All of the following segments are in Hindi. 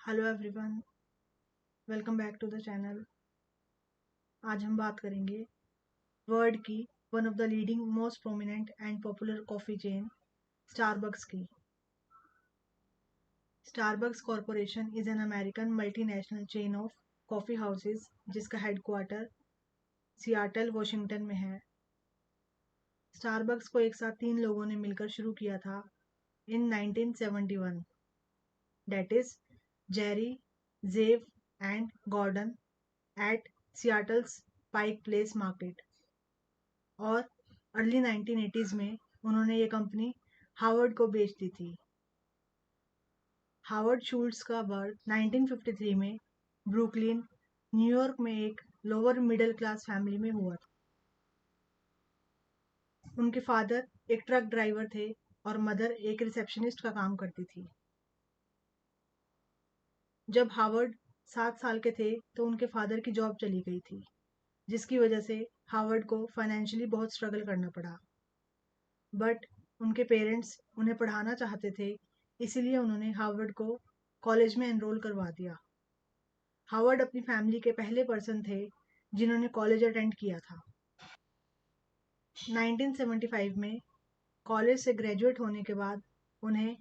Hello everyone, welcome back to the channel. आज हम बात करेंगे वर्ल्ड की one of the leading most prominent and popular coffee chain Starbucks की। Starbucks corporation is an American multinational chain of coffee houses जिसका हेडक्वार्टर सियाटल वॉशिंगटन में है। स्टारबक्स को एक साथ 3 लोगों ने मिलकर शुरू किया था in 1971, that is Jerry, Zev and Gordon at Seattle's Pike Place market. और अर्ली 1980s में उन्होंने ये कंपनी हावर्ड को बेच दी थी। हावर्ड शूल्ट्स का बर्थ 1953 में ब्रुकलिन, न्यूयॉर्क में एक लोअर मिडिल क्लास फैमिली में हुआ था। उनके फादर एक ट्रक ड्राइवर थे और मदर एक रिसेप्शनिस्ट का काम करती थी। जब हावर्ड 7 साल के थे तो उनके फादर की जॉब चली गई थी, जिसकी वजह से हावर्ड को फाइनेंशियली बहुत स्ट्रगल करना पड़ा। बट उनके पेरेंट्स उन्हें पढ़ाना चाहते थे, इसीलिए उन्होंने हार्वर्ड को कॉलेज में एनरोल करवा दिया। हार्वर्ड अपनी फैमिली के पहले पर्सन थे जिन्होंने कॉलेज अटेंड किया था। 1975 में कॉलेज से ग्रेजुएट होने के बाद उन्हें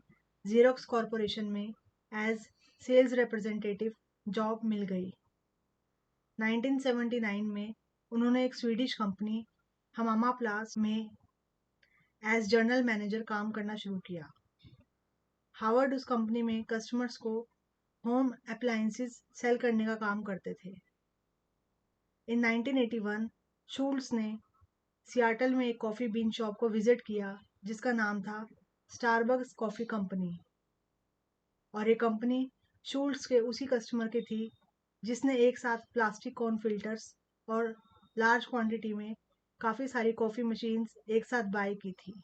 जीरोक्स कॉरपोरेशन में एज सेल्स रिप्रेजेंटेटिव जॉब मिल गई। 1979 में उन्होंने एक स्वीडिश कंपनी हमामा प्लास में एज जनरल मैनेजर काम करना शुरू किया। हावर्ड उस कंपनी में कस्टमर्स को होम अप्लायंसेस सेल करने का काम करते थे। इन 1981 शूल्ट्स ने सियाटल में एक कॉफ़ी बीन शॉप को विजिट किया जिसका नाम था स्टारबक्स कॉफ़ी कंपनी, और ये कंपनी शूल्ट्स के उसी कस्टमर की थी जिसने एक साथ प्लास्टिक कॉर्न फिल्टर्स और लार्ज क्वांटिटी में काफ़ी सारी कॉफ़ी मशीन्स एक साथ बाय की थी।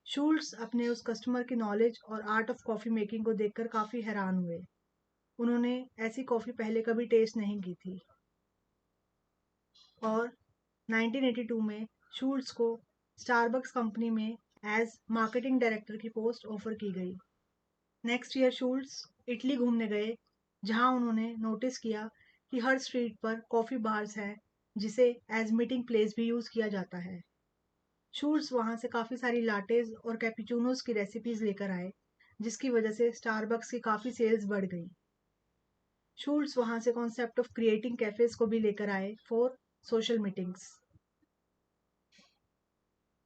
शूल्ट्स अपने उस कस्टमर की नॉलेज और आर्ट ऑफ कॉफ़ी मेकिंग को देखकर काफ़ी हैरान हुए। उन्होंने ऐसी कॉफ़ी पहले कभी टेस्ट नहीं की थी। और 1982 में शूल्ट्स को स्टारबक्स कंपनी में एज मार्केटिंग डायरेक्टर की पोस्ट ऑफर की गई। नेक्स्ट ईयर शूल्ट्स इटली घूमने गए, जहां उन्होंने नोटिस किया कि हर स्ट्रीट पर कॉफ़ी बार्स हैं जिसे एज मीटिंग प्लेस भी यूज़ किया जाता है। शूल्ट्स वहाँ से काफ़ी सारी लाटेज और कैपुचिनोज की रेसिपीज लेकर आए, जिसकी वजह से स्टारबक्स की काफ़ी सेल्स बढ़ गई। शूल्ट्स वहाँ से कॉन्सेप्ट ऑफ क्रिएटिंग कैफेज को भी लेकर आए फॉर सोशल मीटिंग्स।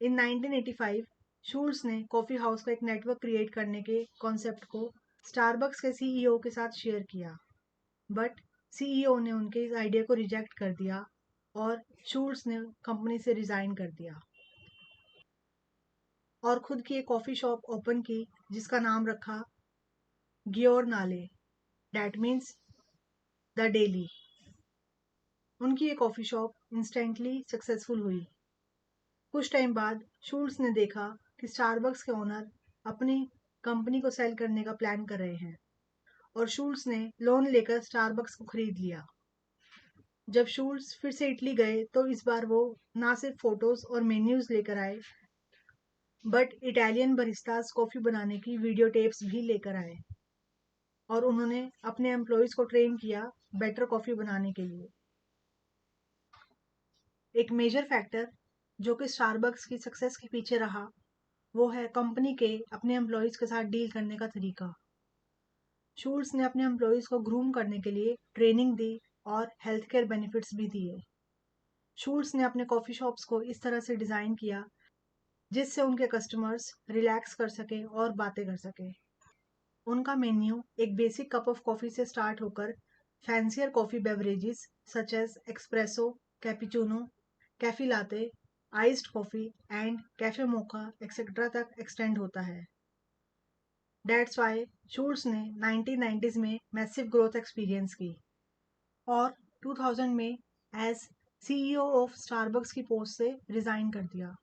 इन 1985 शूल्ट्स ने कॉफ़ी हाउस का एक नेटवर्क क्रिएट करने के कॉन्सेप्ट को स्टारबक्स के सीईओ के साथ शेयर किया, बट सीईओ ने उनके इस आइडिया को रिजेक्ट कर दिया और शूल्ट्स ने कंपनी से रिज़ाइन कर दिया और खुद की एक कॉफ़ी शॉप ओपन की जिसका नाम रखा गियोर नाले, डैट मीन्स द डेली। उनकी ये कॉफ़ी शॉप इंस्टेंटली सक्सेसफुल हुई। कुछ टाइम बाद शूल्ट्स ने देखा कि स्टारबक्स के ओनर अपनी कंपनी को सेल करने का प्लान कर रहे हैं और शूल्ट्स ने लोन लेकर स्टारबक्स को खरीद लिया। जब शूल्ट्स फिर से इटली गए तो इस बार वो ना सिर्फ फोटोज और मेन्यूज लेकर आए, बट इटालियन बरिस्तास कॉफ़ी बनाने की वीडियो टेप्स भी लेकर आए और उन्होंने अपने एम्प्लॉयज़ को ट्रेन किया बेटर कॉफ़ी बनाने के लिए। एक मेजर फैक्टर जो कि स्टारबक्स की सक्सेस के पीछे रहा, वो है कंपनी के अपने एम्प्लॉयज़ के साथ डील करने का तरीका। शूल्ट्स ने अपने एम्प्लॉयज़ को ग्रूम करने के लिए ट्रेनिंग दी और हेल्थ केयर बेनिफिट्स भी दिए। शूल्ट्स ने अपने कॉफ़ी शॉप्स को इस तरह से डिज़ाइन किया जिससे उनके कस्टमर्स रिलैक्स कर सकें और बातें कर सकें। उनका मेन्यू एक बेसिक कप ऑफ कॉफ़ी से स्टार्ट होकर fancier coffee beverages such as espresso, cappuccino, cafe latte, iced coffee and cafe mocha etcetera तक एक्सटेंड होता है। दैट्स वाई शूल्ट्स ने 1990s में मैसिव ग्रोथ एक्सपीरियंस की और 2000 में एज सीईओ ऑफ स्टारबक्स की पोस्ट से रिज़ाइन कर दिया।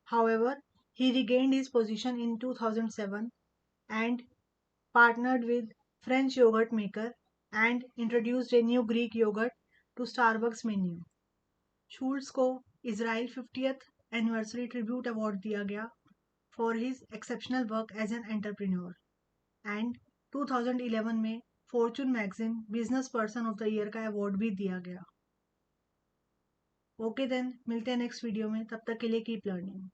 However, he regained his position in 2007 and partnered with French yogurt maker and introduced a new Greek yogurt to Starbucks menu. Schultz को Israel 50th Anniversary Tribute Award दिया गया for his exceptional work as an entrepreneur, and 2011 में Fortune magazine business person of the year का अवार्ड भी दिया गया। ओके देन, मिलते हैं नेक्स्ट वीडियो में, तब तक के लिए कीप लर्निंग।